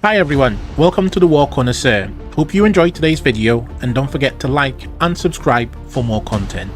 Hi everyone, welcome to the War Connoisseur. Hope you enjoyed today's video and don't forget to like and subscribe for more content.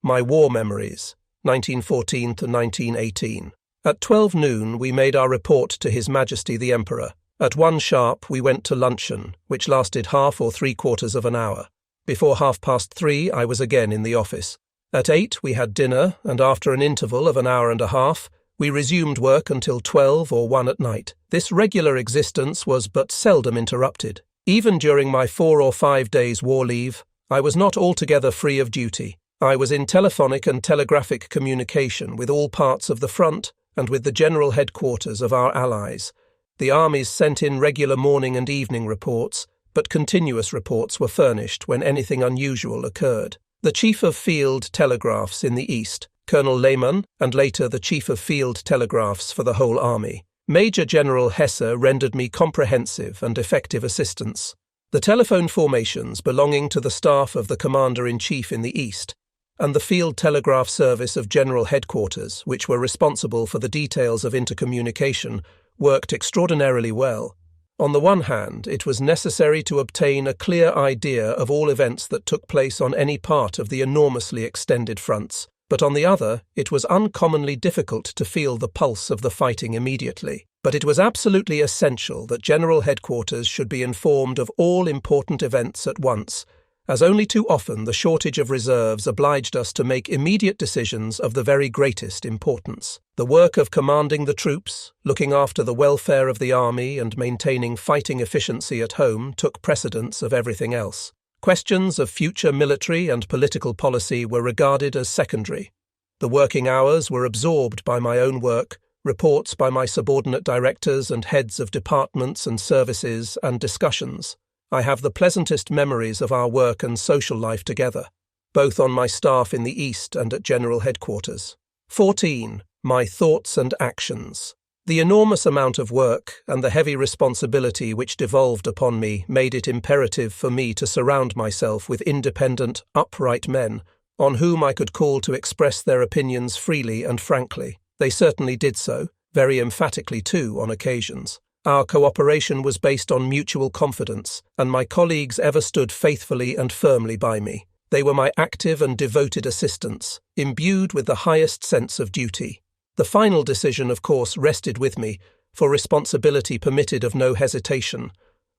My War Memories, 1914 to 1918. At 12 noon we made our report to His Majesty the Emperor. At 1 sharp we went to luncheon, which lasted half or 3/4 of an hour. Before 3:30 I was again in the office. At 8 we had dinner, and after an interval of an hour and a half, we resumed work until 12 or 1 at night. This regular existence was but seldom interrupted. Even during my 4 or 5 days' war leave, I was not altogether free of duty. I was in telephonic and telegraphic communication with all parts of the front and with the general headquarters of our allies. The armies sent in regular morning and evening reports, but continuous reports were furnished when anything unusual occurred. The Chief of Field Telegraphs in the East, Colonel Lehmann, and later the Chief of Field Telegraphs for the whole army, Major General Hesse, rendered me comprehensive and effective assistance. The telephone formations belonging to the staff of the Commander-in-Chief in the East, and the Field Telegraph Service of General Headquarters, which were responsible for the details of intercommunication, worked extraordinarily well. On the one hand, it was necessary to obtain a clear idea of all events that took place on any part of the enormously extended fronts, but on the other, it was uncommonly difficult to feel the pulse of the fighting immediately. But it was absolutely essential that General Headquarters should be informed of all important events at once, as only too often the shortage of reserves obliged us to make immediate decisions of the very greatest importance. The work of commanding the troops, looking after the welfare of the army and maintaining fighting efficiency at home took precedence of everything else. Questions of future military and political policy were regarded as secondary. The working hours were absorbed by my own work, reports by my subordinate directors and heads of departments and services, and discussions. I have the pleasantest memories of our work and social life together, both on my staff in the East and at General Headquarters. 14. My thoughts and actions. The enormous amount of work and the heavy responsibility which devolved upon me made it imperative for me to surround myself with independent, upright men, on whom I could call to express their opinions freely and frankly. They certainly did so, very emphatically too, on occasions. Our cooperation was based on mutual confidence, and my colleagues ever stood faithfully and firmly by me. They were my active and devoted assistants, imbued with the highest sense of duty. The final decision, of course, rested with me, for responsibility permitted of no hesitation.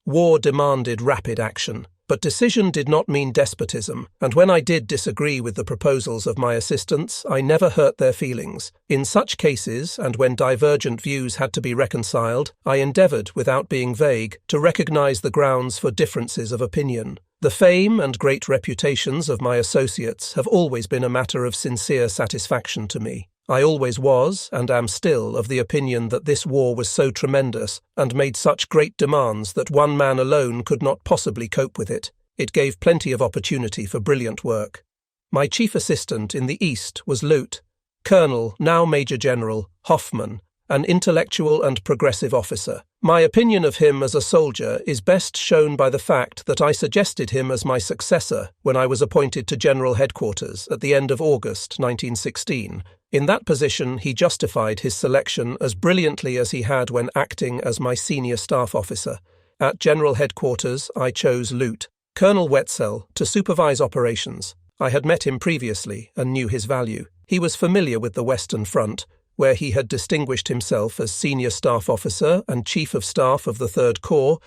War demanded rapid action, but decision did not mean despotism, and when I did disagree with the proposals of my assistants, I never hurt their feelings. In such cases, and when divergent views had to be reconciled, I endeavoured, without being vague, to recognize the grounds for differences of opinion. The fame and great reputations of my associates have always been a matter of sincere satisfaction to me. I always was, and am still, of the opinion that this war was so tremendous and made such great demands that one man alone could not possibly cope with it. It gave plenty of opportunity for brilliant work. My chief assistant in the East was Lieut. Colonel, now Major General, Hoffmann, an intellectual and progressive officer. My opinion of him as a soldier is best shown by the fact that I suggested him as my successor when I was appointed to General Headquarters at the end of August 1916. In that position, he justified his selection as brilliantly as he had when acting as my senior staff officer. At General Headquarters, I chose Lieut. Colonel Wetzel to supervise operations. I had met him previously and knew his value. He was familiar with the Western Front, where he had distinguished himself as senior staff officer and chief of staff of the 3rd Corps,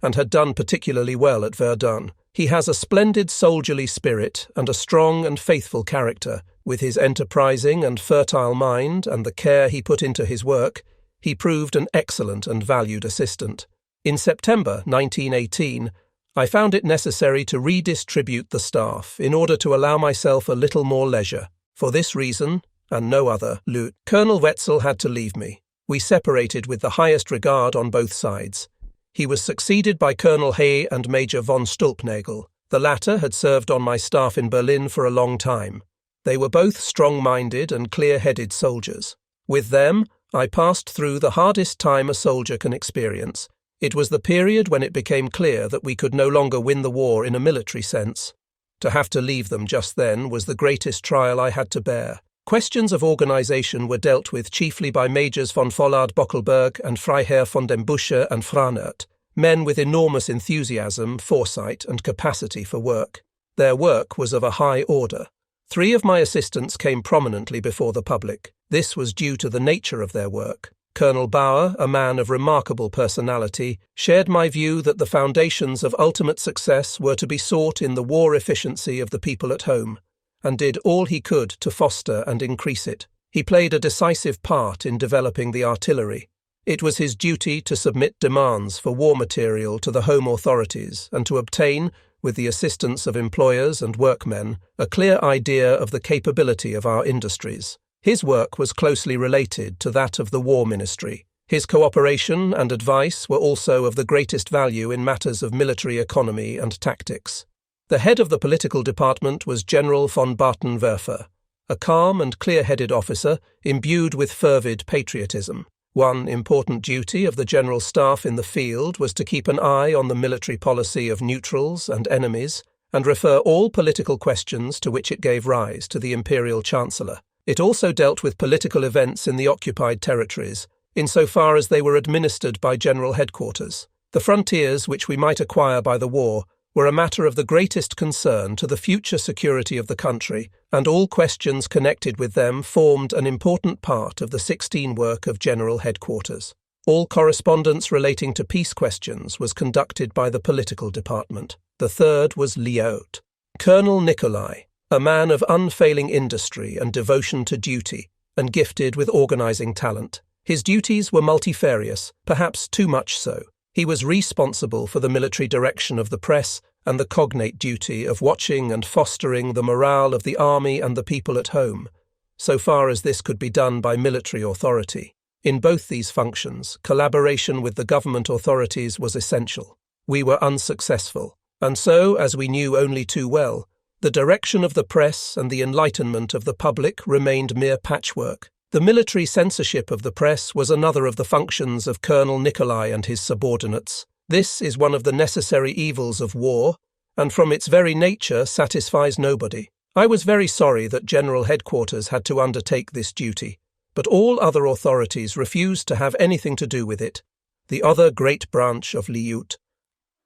and had done particularly well at Verdun. He has a splendid soldierly spirit and a strong and faithful character. With his enterprising and fertile mind and the care he put into his work, he proved an excellent and valued assistant. In September 1918, I found it necessary to redistribute the staff in order to allow myself a little more leisure. For this reason, and no other, Lieut. Colonel Wetzel had to leave me. We separated with the highest regard on both sides. He was succeeded by Colonel Hay and Major von Stulpnagel. The latter had served on my staff in Berlin for a long time. They were both strong-minded and clear-headed soldiers. With them, I passed through the hardest time a soldier can experience. It was the period when it became clear that we could no longer win the war in a military sense. To have to leave them just then was the greatest trial I had to bear. Questions of organisation were dealt with chiefly by Majors von Vollard-Bockelberg and Freiherr von dem Busche and Franert, men with enormous enthusiasm, foresight and capacity for work. Their work was of a high order. 3 of my assistants came prominently before the public. This was due to the nature of their work. Colonel Bauer, a man of remarkable personality, shared my view that the foundations of ultimate success were to be sought in the war efficiency of the people at home, and did all he could to foster and increase it. He played a decisive part in developing the artillery. It was his duty to submit demands for war material to the home authorities and to obtain, with the assistance of employers and workmen, a clear idea of the capability of our industries. His work was closely related to that of the War Ministry. His cooperation and advice were also of the greatest value in matters of military economy and tactics. The head of the political department was General von Bartenwerfer, a calm and clear-headed officer imbued with fervid patriotism. One important duty of the General Staff in the field was to keep an eye on the military policy of neutrals and enemies and refer all political questions to which it gave rise to the Imperial Chancellor. It also dealt with political events in the occupied territories, insofar as they were administered by General Headquarters. The frontiers which we might acquire by the war were a matter of the greatest concern to the future security of the country, and all questions connected with them formed an important part of the 16 work of General Headquarters. All correspondence relating to peace questions was conducted by the political department. The third was Lyaut. Colonel Nicolai, a man of unfailing industry and devotion to duty, and gifted with organising talent. His duties were multifarious, perhaps too much so. He was responsible for the military direction of the press and the cognate duty of watching and fostering the morale of the army and the people at home, so far as this could be done by military authority. In both these functions, collaboration with the government authorities was essential. We were unsuccessful, and so, as we knew only too well, the direction of the press and the enlightenment of the public remained mere patchwork. The military censorship of the press was another of the functions of Colonel Nicolai and his subordinates. This is one of the necessary evils of war, and from its very nature satisfies nobody. I was very sorry that General Headquarters had to undertake this duty, but all other authorities refused to have anything to do with it, the other great branch of Lyaut.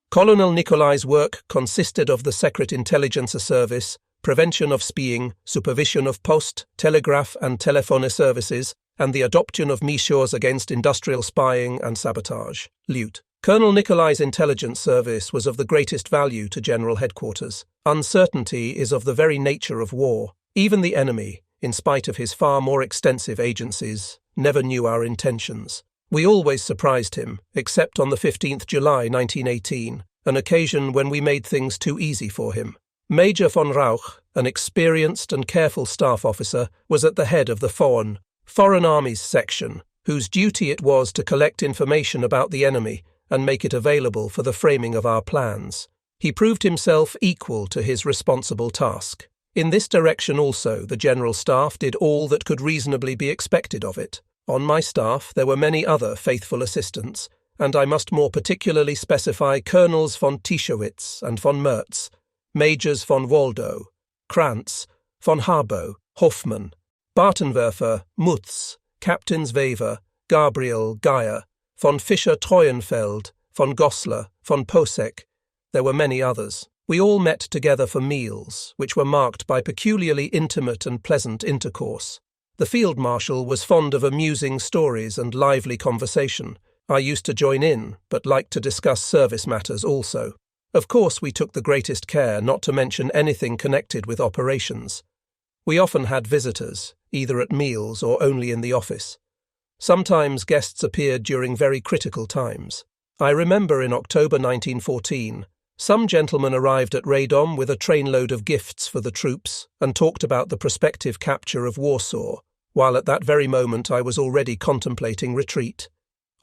Colonel Nicolai's work consisted of the Secret Intelligence Service, prevention of spying, supervision of post, telegraph and telephone services, and the adoption of measures against industrial spying and sabotage. Lyaut. Colonel Nicolai's intelligence service was of the greatest value to General Headquarters. Uncertainty is of the very nature of war. Even the enemy, in spite of his far more extensive agencies, never knew our intentions. We always surprised him, except on the 15th July 1918, an occasion when we made things too easy for him. Major von Rauch, an experienced and careful staff officer, was at the head of the Foreign Armies section, whose duty it was to collect information about the enemy and make it available for the framing of our plans. He proved himself equal to his responsible task. In this direction also the General Staff did all that could reasonably be expected of it. On my staff there were many other faithful assistants, and I must more particularly specify Colonels von Tischewitz and von Mertz, Majors von Waldow, Krantz, von Harbow, Hoffmann, Bartenwerfer, Mutz, Captains Wever, Gabriel, Geyer, von Fischer-Treuenfeld, von Goslar, von Posek. There were many others. We all met together for meals, which were marked by peculiarly intimate and pleasant intercourse. The Field Marshal was fond of amusing stories and lively conversation. I used to join in, but liked to discuss service matters also. Of course, we took the greatest care not to mention anything connected with operations. We often had visitors, either at meals or only in the office. Sometimes guests appeared during very critical times. I remember in October 1914, some gentlemen arrived at Radom with a trainload of gifts for the troops and talked about the prospective capture of Warsaw, while at that very moment I was already contemplating retreat.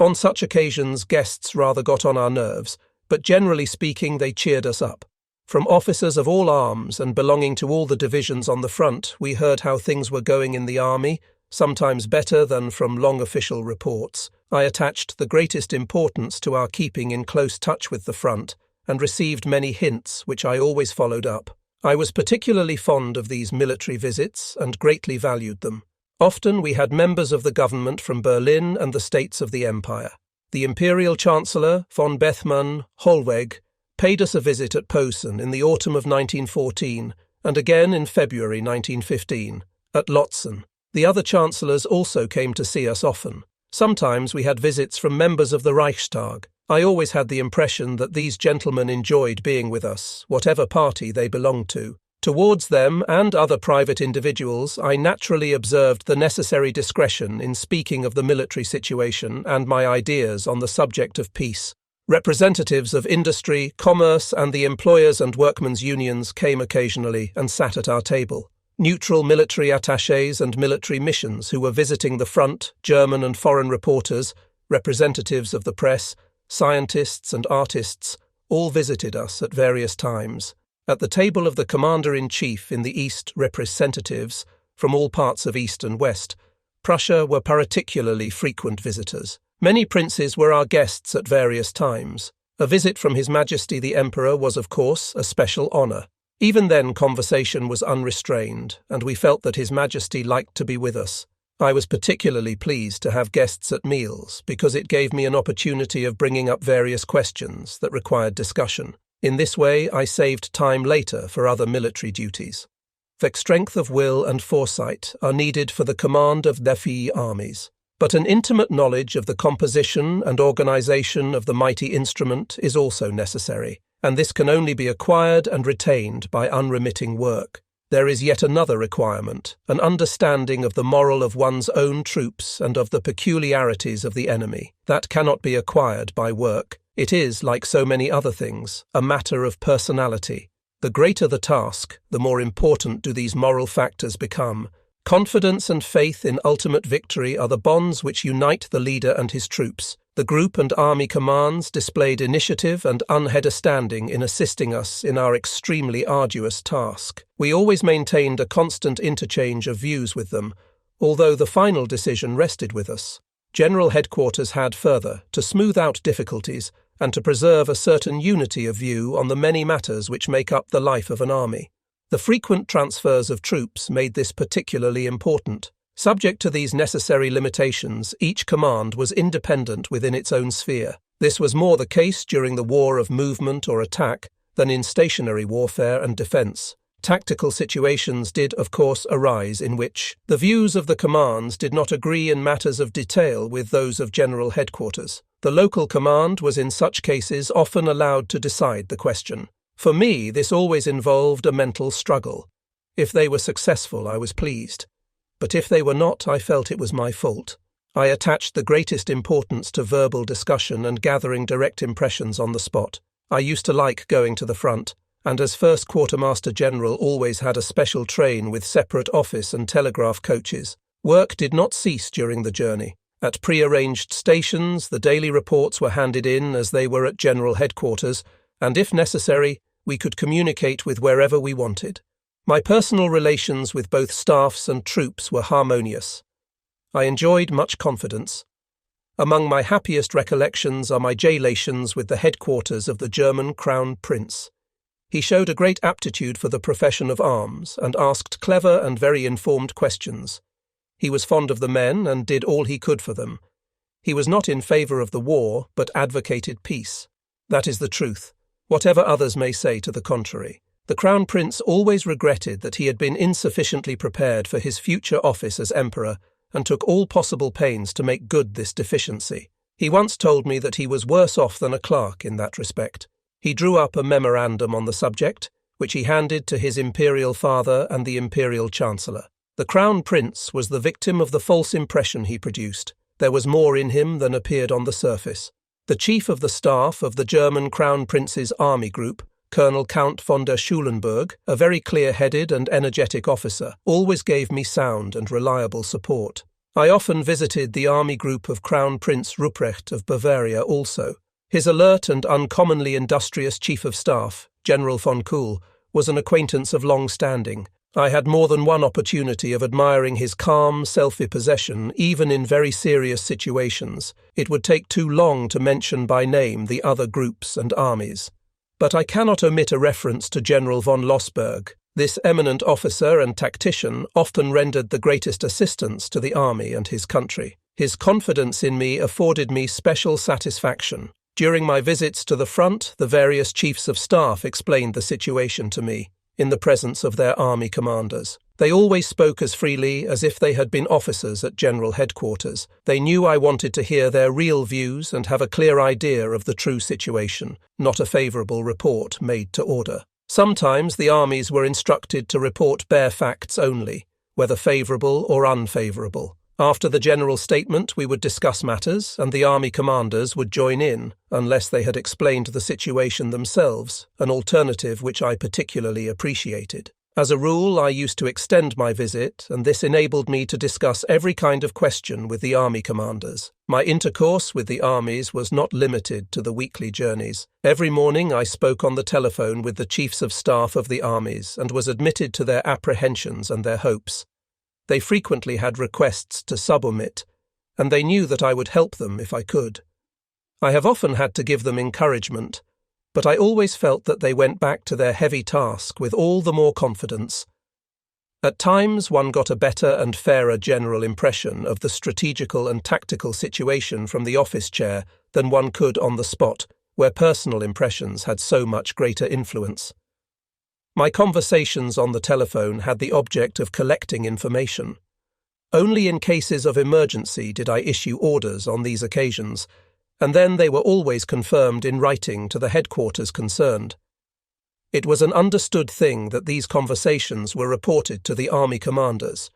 On such occasions guests rather got on our nerves, but generally speaking they cheered us up. From officers of all arms and belonging to all the divisions on the front, we heard how things were going in the army, sometimes better than from long official reports. I attached the greatest importance to our keeping in close touch with the front, and received many hints which I always followed up. I was particularly fond of these military visits and greatly valued them. Often we had members of the government from Berlin and the states of the Empire. The Imperial Chancellor, von Bethmann Hollweg, paid us a visit at Posen in the autumn of 1914 and again in February 1915 at Lützen. The other chancellors also came to see us often. Sometimes we had visits from members of the Reichstag. I always had the impression that these gentlemen enjoyed being with us, whatever party they belonged to. Towards them and other private individuals, I naturally observed the necessary discretion in speaking of the military situation and my ideas on the subject of peace. Representatives of industry, commerce, and the employers' and workmen's unions came occasionally and sat at our table. Neutral military attachés and military missions who were visiting the front, German and foreign reporters, representatives of the press, scientists and artists, all visited us at various times. At the table of the Commander-in-Chief in the East, representatives from all parts of East and West, Prussia were particularly frequent visitors. Many princes were our guests at various times. A visit from His Majesty the Emperor was, of course, a special honour. Even then conversation was unrestrained, and we felt that His Majesty liked to be with us. I was particularly pleased to have guests at meals, because it gave me an opportunity of bringing up various questions that required discussion. In this way, I saved time later for other military duties. The strength of will and foresight are needed for the command of the armies. But an intimate knowledge of the composition and organization of the mighty instrument is also necessary, and this can only be acquired and retained by unremitting work. There is yet another requirement, an understanding of the moral of one's own troops and of the peculiarities of the enemy. That cannot be acquired by work. It is, like so many other things, a matter of personality. The greater the task, the more important do these moral factors become. Confidence and faith in ultimate victory are the bonds which unite the leader and his troops. The group and army commands displayed initiative and understanding in assisting us in our extremely arduous task. We always maintained a constant interchange of views with them, although the final decision rested with us. General Headquarters had further to smooth out difficulties and to preserve a certain unity of view on the many matters which make up the life of an army. The frequent transfers of troops made this particularly important. Subject to these necessary limitations, each command was independent within its own sphere. This was more the case during the war of movement or attack than in stationary warfare and defence. Tactical situations did, of course, arise in which the views of the commands did not agree in matters of detail with those of General Headquarters. The local command was in such cases often allowed to decide the question. For me, this always involved a mental struggle. If they were successful, I was pleased. But if they were not, I felt it was my fault. I attached the greatest importance to verbal discussion and gathering direct impressions on the spot. I used to like going to the front, and as First Quartermaster General always had a special train with separate office and telegraph coaches. Work did not cease during the journey. At pre-arranged stations, the daily reports were handed in as they were at General Headquarters, and if necessary, we could communicate with wherever we wanted. My personal relations with both staffs and troops were harmonious. I enjoyed much confidence. Among my happiest recollections are my relations with the headquarters of the German Crown Prince. He showed a great aptitude for the profession of arms and asked clever and very informed questions. He was fond of the men and did all he could for them. He was not in favour of the war, but advocated peace. That is the truth, whatever others may say to the contrary. The Crown Prince always regretted that he had been insufficiently prepared for his future office as Emperor and took all possible pains to make good this deficiency. He once told me that he was worse off than a clerk in that respect. He drew up a memorandum on the subject, which he handed to his imperial father and the imperial chancellor. The Crown Prince was the victim of the false impression he produced. There was more in him than appeared on the surface. The chief of the staff of the German Crown Prince's army group, Colonel Count von der Schulenburg, a very clear-headed and energetic officer, always gave me sound and reliable support. I often visited the army group of Crown Prince Ruprecht of Bavaria also. His alert and uncommonly industrious chief of staff, General von Kuhl, was an acquaintance of long standing. I had more than one opportunity of admiring his calm self-possession, even in very serious situations. It would take too long to mention by name the other groups and armies. But I cannot omit a reference to General von Lossberg. This eminent officer and tactician often rendered the greatest assistance to the army and his country. His confidence in me afforded me special satisfaction. During my visits to the front, the various chiefs of staff explained the situation to me, in the presence of their army commanders. They always spoke as freely as if they had been officers at general headquarters. They knew I wanted to hear their real views and have a clear idea of the true situation, not a favourable report made to order. Sometimes the armies were instructed to report bare facts only, whether favourable or unfavourable. After the general statement, we would discuss matters, and the army commanders would join in, unless they had explained the situation themselves, an alternative which I particularly appreciated. As a rule, I used to extend my visit, and this enabled me to discuss every kind of question with the army commanders. My intercourse with the armies was not limited to the weekly journeys. Every morning I spoke on the telephone with the chiefs of staff of the armies and was admitted to their apprehensions and their hopes. They frequently had requests to subomit, and they knew that I would help them if I could. I have often had to give them encouragement, but I always felt that they went back to their heavy task with all the more confidence. At times one got a better and fairer general impression of the strategical and tactical situation from the office chair than one could on the spot, where personal impressions had so much greater influence. My conversations on the telephone had the object of collecting information. Only in cases of emergency did I issue orders on these occasions, and then they were always confirmed in writing to the headquarters concerned. It was an understood thing that these conversations were reported to the army commanders.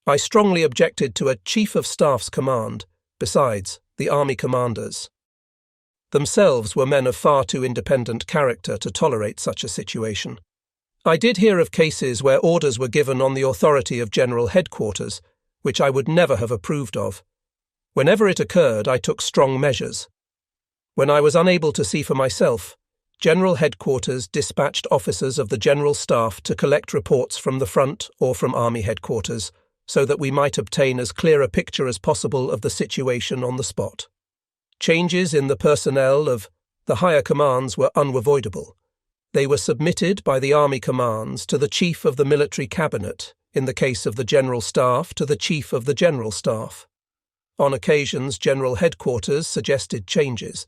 I strongly objected to a chief of staff's command. Besides, the army commanders themselves were men of far too independent character to tolerate such a situation. I did hear of cases where orders were given on the authority of general headquarters, which I would never have approved of. Whenever it occurred, I took strong measures. When I was unable to see for myself, General Headquarters dispatched officers of the General Staff to collect reports from the front or from Army Headquarters, so that we might obtain as clear a picture as possible of the situation on the spot. Changes in the personnel of the higher commands were unavoidable. They were submitted by the Army commands to the Chief of the Military Cabinet, in the case of the General Staff to the Chief of the General Staff. On occasions, General Headquarters suggested changes.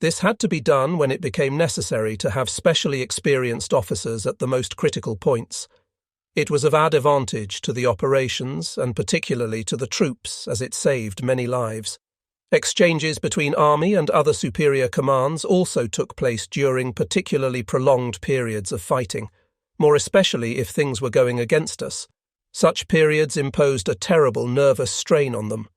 This had to be done when it became necessary to have specially experienced officers at the most critical points. It was of advantage to the operations and particularly to the troops, as it saved many lives. Exchanges between Army and other superior commands also took place during particularly prolonged periods of fighting, more especially if things were going against us. Such periods imposed a terrible nervous strain on them.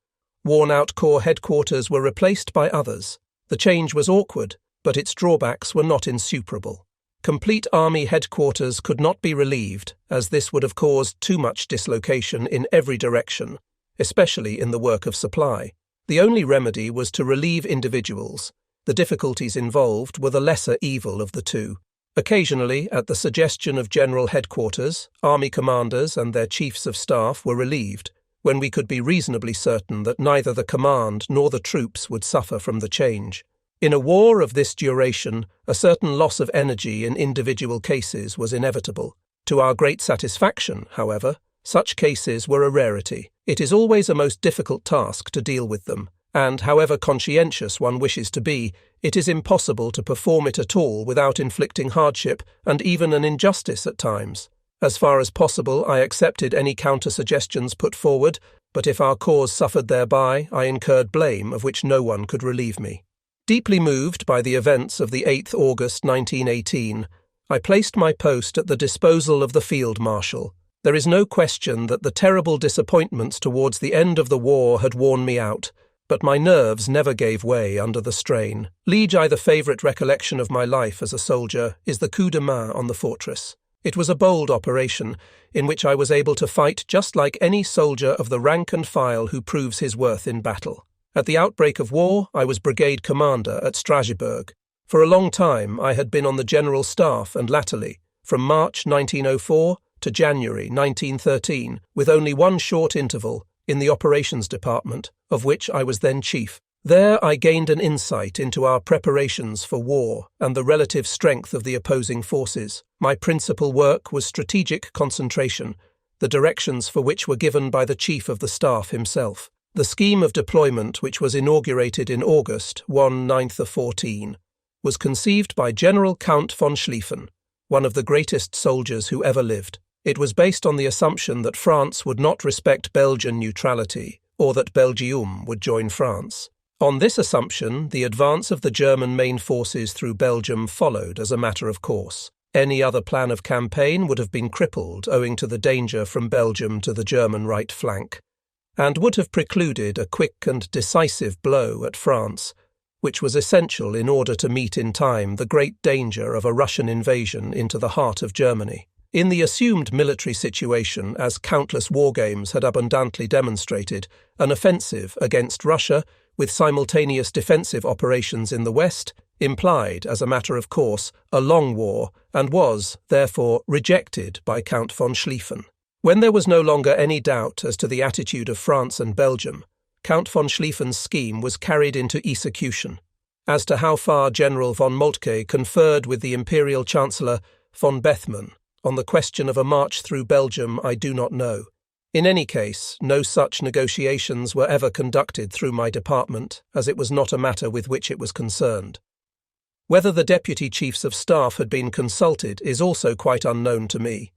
Worn-out corps headquarters were replaced by others. The change was awkward, but its drawbacks were not insuperable. Complete army headquarters could not be relieved, as this would have caused too much dislocation in every direction, especially in the work of supply. The only remedy was to relieve individuals. The difficulties involved were the lesser evil of the two. Occasionally, at the suggestion of General Headquarters, army commanders and their chiefs of staff were relieved, when we could be reasonably certain that neither the command nor the troops would suffer from the change. In a war of this duration, a certain loss of energy in individual cases was inevitable. To our great satisfaction, however, such cases were a rarity. It is always a most difficult task to deal with them, and however conscientious one wishes to be, it is impossible to perform it at all without inflicting hardship and even an injustice at times. As far as possible, I accepted any counter-suggestions put forward, but if our cause suffered thereby, I incurred blame of which no one could relieve me. Deeply moved by the events of the 8th August 1918, I placed my post at the disposal of the Field Marshal. There is no question that the terrible disappointments towards the end of the war had worn me out, but my nerves never gave way under the strain. Liege, the favourite recollection of my life as a soldier, is the coup de main on the fortress. It was a bold operation, in which I was able to fight just like any soldier of the rank and file who proves his worth in battle. At the outbreak of war, I was brigade commander at Strasbourg. For a long time, I had been on the general staff and latterly, from March 1904 to January 1913, with only one short interval, in the operations department, of which I was then chief. There I gained an insight into our preparations for war and the relative strength of the opposing forces. My principal work was strategic concentration, the directions for which were given by the Chief of the Staff himself. The scheme of deployment, which was inaugurated in August 1914, was conceived by General Count von Schlieffen, one of the greatest soldiers who ever lived. It was based on the assumption that France would not respect Belgian neutrality, or that Belgium would join France. On this assumption, the advance of the German main forces through Belgium followed as a matter of course. Any other plan of campaign would have been crippled owing to the danger from Belgium to the German right flank, and would have precluded a quick and decisive blow at France, which was essential in order to meet in time the great danger of a Russian invasion into the heart of Germany. In the assumed military situation, as countless war games had abundantly demonstrated, an offensive against Russia, with simultaneous defensive operations in the West, implied, as a matter of course, a long war, and was, therefore, rejected by Count von Schlieffen. When there was no longer any doubt as to the attitude of France and Belgium, Count von Schlieffen's scheme was carried into execution. As to how far General von Moltke conferred with the Imperial Chancellor von Bethmann on the question of a march through Belgium, I do not know. In any case, no such negotiations were ever conducted through my department, as it was not a matter with which it was concerned. Whether the Deputy Chiefs of Staff had been consulted is also quite unknown to me.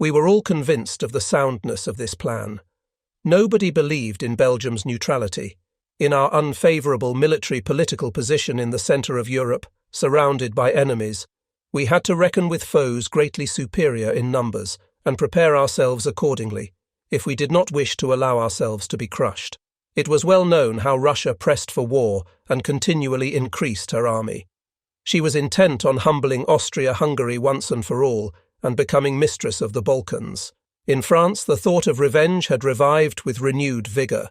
We were all convinced of the soundness of this plan. Nobody believed in Belgium's neutrality. In our unfavourable military-political position in the centre of Europe, surrounded by enemies, we had to reckon with foes greatly superior in numbers and prepare ourselves accordingly, if we did not wish to allow ourselves to be crushed. It was well known how Russia pressed for war and continually increased her army. She was intent on humbling Austria-Hungary once and for all, and becoming mistress of the Balkans. In France, the thought of revenge had revived with renewed vigour.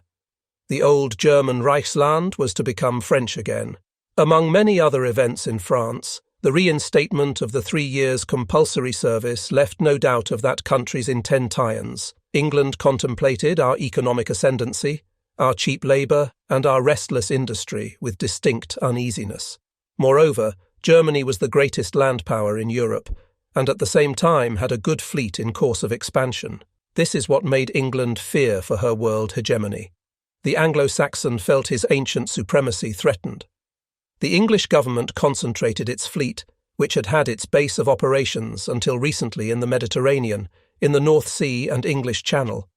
The old German Reichsland was to become French again. Among many other events in France, the reinstatement of the 3 years compulsory service left no doubt of that country's intentions. England contemplated our economic ascendancy, our cheap labour, and our restless industry with distinct uneasiness. Moreover, Germany was the greatest land power in Europe, and at the same time had a good fleet in course of expansion. This is what made England fear for her world hegemony. The Anglo-Saxon felt his ancient supremacy threatened. The English government concentrated its fleet, which had had its base of operations until recently in the Mediterranean, in the North Sea and English Channel.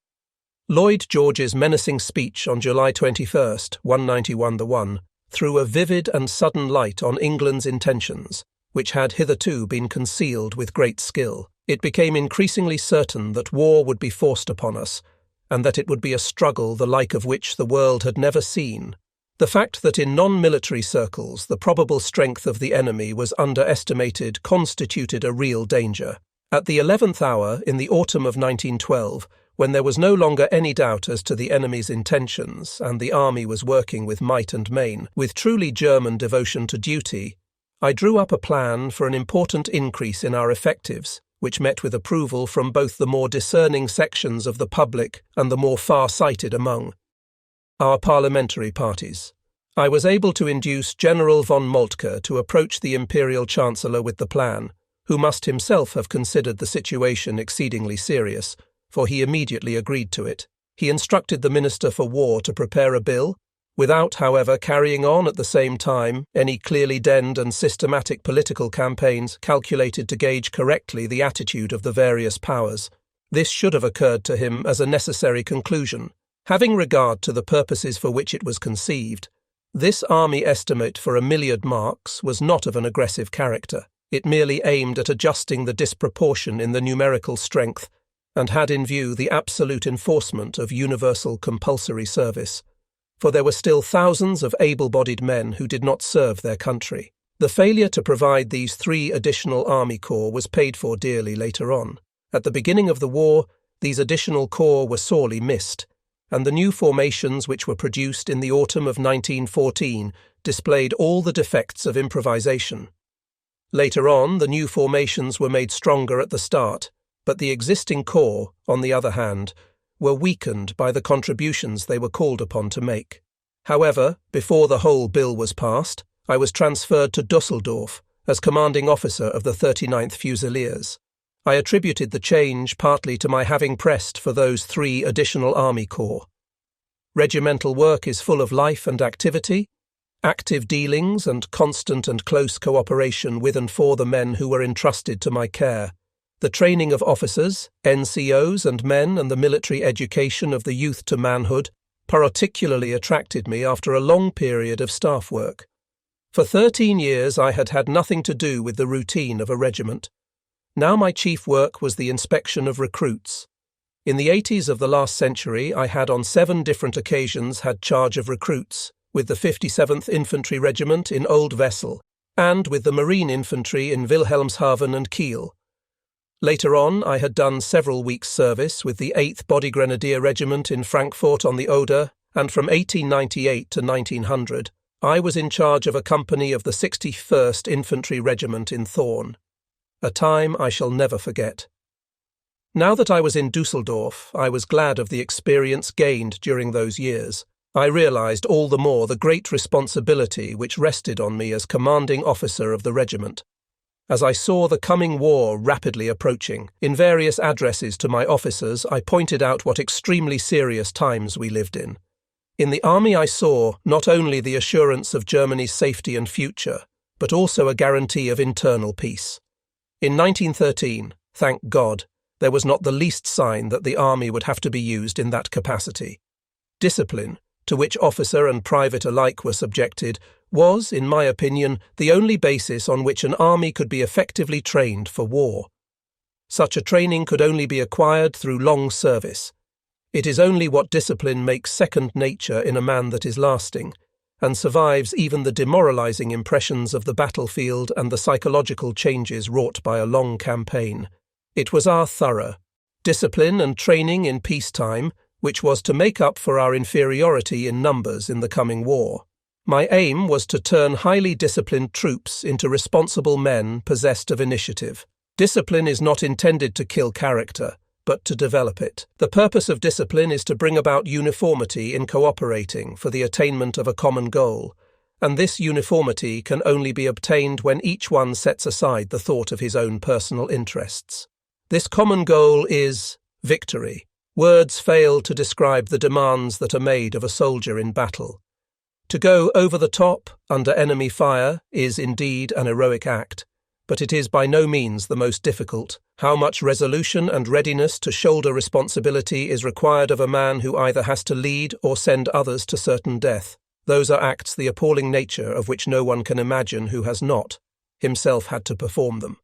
Lloyd George's menacing speech on July 21, 191-1, threw a vivid and sudden light on England's intentions, which had hitherto been concealed with great skill. It became increasingly certain that war would be forced upon us, and that it would be a struggle the like of which the world had never seen. The fact that in non-military circles the probable strength of the enemy was underestimated constituted a real danger. At the 11th hour in the autumn of 1912, when there was no longer any doubt as to the enemy's intentions and the army was working with might and main, with truly German devotion to duty, I drew up a plan for an important increase in our effectives, which met with approval from both the more discerning sections of the public and the more far-sighted among our parliamentary parties. I was able to induce General von Moltke to approach the Imperial Chancellor with the plan, who must himself have considered the situation exceedingly serious, for he immediately agreed to it. He instructed the Minister for War to prepare a bill, without, however, carrying on at the same time any clearly denned and systematic political campaigns calculated to gauge correctly the attitude of the various powers. This should have occurred to him as a necessary conclusion. Having regard to the purposes for which it was conceived, this army estimate for 1,000,000 marks was not of an aggressive character. It merely aimed at adjusting the disproportion in the numerical strength and had in view the absolute enforcement of universal compulsory service, for there were still thousands of able-bodied men who did not serve their country. The failure to provide these 3 additional army corps was paid for dearly later on. At the beginning of the war, these additional corps were sorely missed, and the new formations which were produced in the autumn of 1914 displayed all the defects of improvisation. Later on, the new formations were made stronger at the start, but the existing corps, on the other hand, were weakened by the contributions they were called upon to make. However, before the whole bill was passed, I was transferred to Dusseldorf as commanding officer of the 39th Fusiliers. I attributed the change partly to my having pressed for those 3 additional army corps. Regimental work is full of life and activity, active dealings and constant and close cooperation with and for the men who were entrusted to my care. The training of officers, NCOs and men and the military education of the youth to manhood particularly attracted me after a long period of staff work. For 13 years I had had nothing to do with the routine of a regiment. Now my chief work was the inspection of recruits. In the 80s of the last century I had on 7 different occasions had charge of recruits, with the 57th Infantry Regiment in Old Wessel, and with the Marine Infantry in Wilhelmshaven and Kiel. Later on I had done several weeks' service with the 8th Body Grenadier Regiment in Frankfurt on the Oder, and from 1898 to 1900 I was in charge of a company of the 61st Infantry Regiment in Thorn. A time I shall never forget. Now that I was in Dusseldorf, I was glad of the experience gained during those years. I realized all the more the great responsibility which rested on me as commanding officer of the regiment. As I saw the coming war rapidly approaching, in various addresses to my officers I pointed out what extremely serious times we lived in. In the army I saw not only the assurance of Germany's safety and future, but also a guarantee of internal peace. In 1913, thank God, there was not the least sign that the army would have to be used in that capacity. Discipline, to which officer and private alike were subjected, was, in my opinion, the only basis on which an army could be effectively trained for war. Such a training could only be acquired through long service. It is only what discipline makes second nature in a man that is lasting, and survives even the demoralizing impressions of the battlefield and the psychological changes wrought by a long campaign. It was our thorough discipline and training in peacetime which was to make up for our inferiority in numbers in the coming war. My aim was to turn highly disciplined troops into responsible men possessed of initiative. Discipline is not intended to kill character, but to develop it. The purpose of discipline is to bring about uniformity in cooperating for the attainment of a common goal, and this uniformity can only be obtained when each one sets aside the thought of his own personal interests. This common goal is victory. Words fail to describe the demands that are made of a soldier in battle. To go over the top, under enemy fire, is indeed an heroic act, but it is by no means the most difficult. How much resolution and readiness to shoulder responsibility is required of a man who either has to lead or send others to certain death. Those are acts the appalling nature of which no one can imagine who has not himself had to perform them.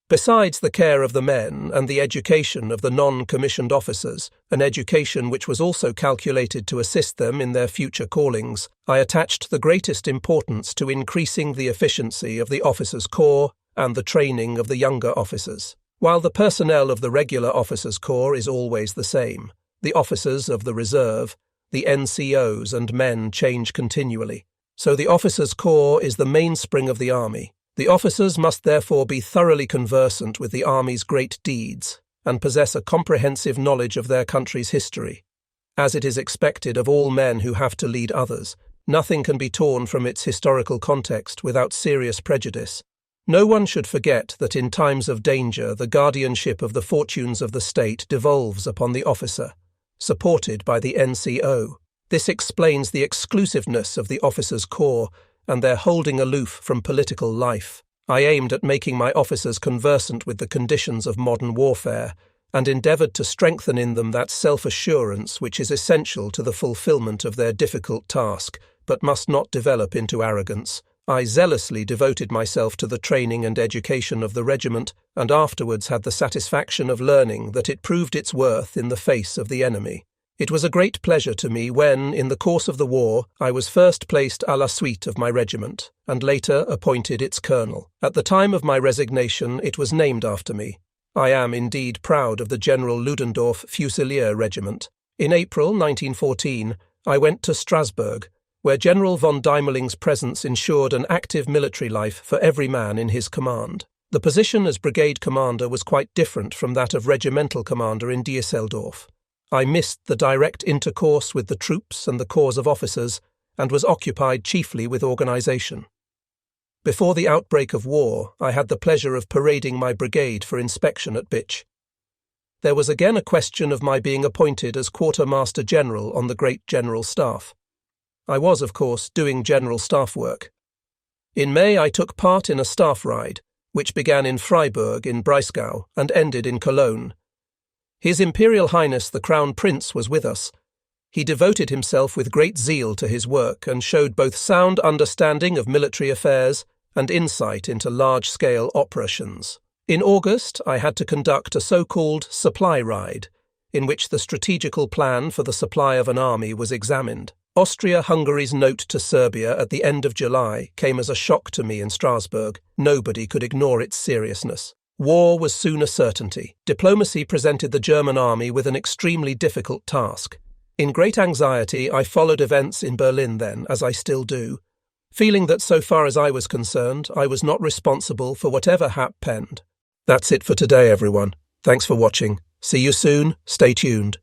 Besides the care of the men and the education of the non-commissioned officers, an education which was also calculated to assist them in their future callings, I attached the greatest importance to increasing the efficiency of the officers' corps and the training of the younger officers. While the personnel of the regular officers' corps is always the same, the officers of the reserve, the NCOs and men change continually. So the officers' corps is the mainspring of the army. The officers must therefore be thoroughly conversant with the army's great deeds and possess a comprehensive knowledge of their country's history. As it is expected of all men who have to lead others, nothing can be torn from its historical context without serious prejudice. No one should forget that in times of danger the guardianship of the fortunes of the state devolves upon the officer, supported by the NCO. This explains the exclusiveness of the officers' corps and their holding aloof from political life. I aimed at making my officers conversant with the conditions of modern warfare, and endeavoured to strengthen in them that self-assurance which is essential to the fulfilment of their difficult task, but must not develop into arrogance. I zealously devoted myself to the training and education of the regiment, and afterwards had the satisfaction of learning that it proved its worth in the face of the enemy. It was a great pleasure to me when, in the course of the war, I was first placed à la suite of my regiment, and later appointed its colonel. At the time of my resignation, it was named after me. I am indeed proud of the General Ludendorff Fusilier Regiment. In April 1914, I went to Strasbourg, where General von Deimeling's presence ensured an active military life for every man in his command. The position as brigade commander was quite different from that of regimental commander in Düsseldorf. I missed the direct intercourse with the troops and the corps of officers, and was occupied chiefly with organisation. Before the outbreak of war, I had the pleasure of parading my brigade for inspection at Bitch. There was again a question of my being appointed as Quartermaster General on the Great General Staff. I was, of course, doing General Staff work. In May I took part in a staff ride, which began in Freiburg in Breisgau and ended in Cologne. His Imperial Highness the Crown Prince was with us. He devoted himself with great zeal to his work and showed both sound understanding of military affairs and insight into large-scale operations. In August, I had to conduct a so-called supply ride, in which the strategical plan for the supply of an army was examined. Austria-Hungary's note to Serbia at the end of July came as a shock to me in Strasbourg. Nobody could ignore its seriousness. War was soon a certainty. Diplomacy presented the German army with an extremely difficult task. In great anxiety, I followed events in Berlin then, as I still do, feeling that so far as I was concerned, I was not responsible for whatever happened. That's it for today, everyone. Thanks for watching. See you soon. Stay tuned.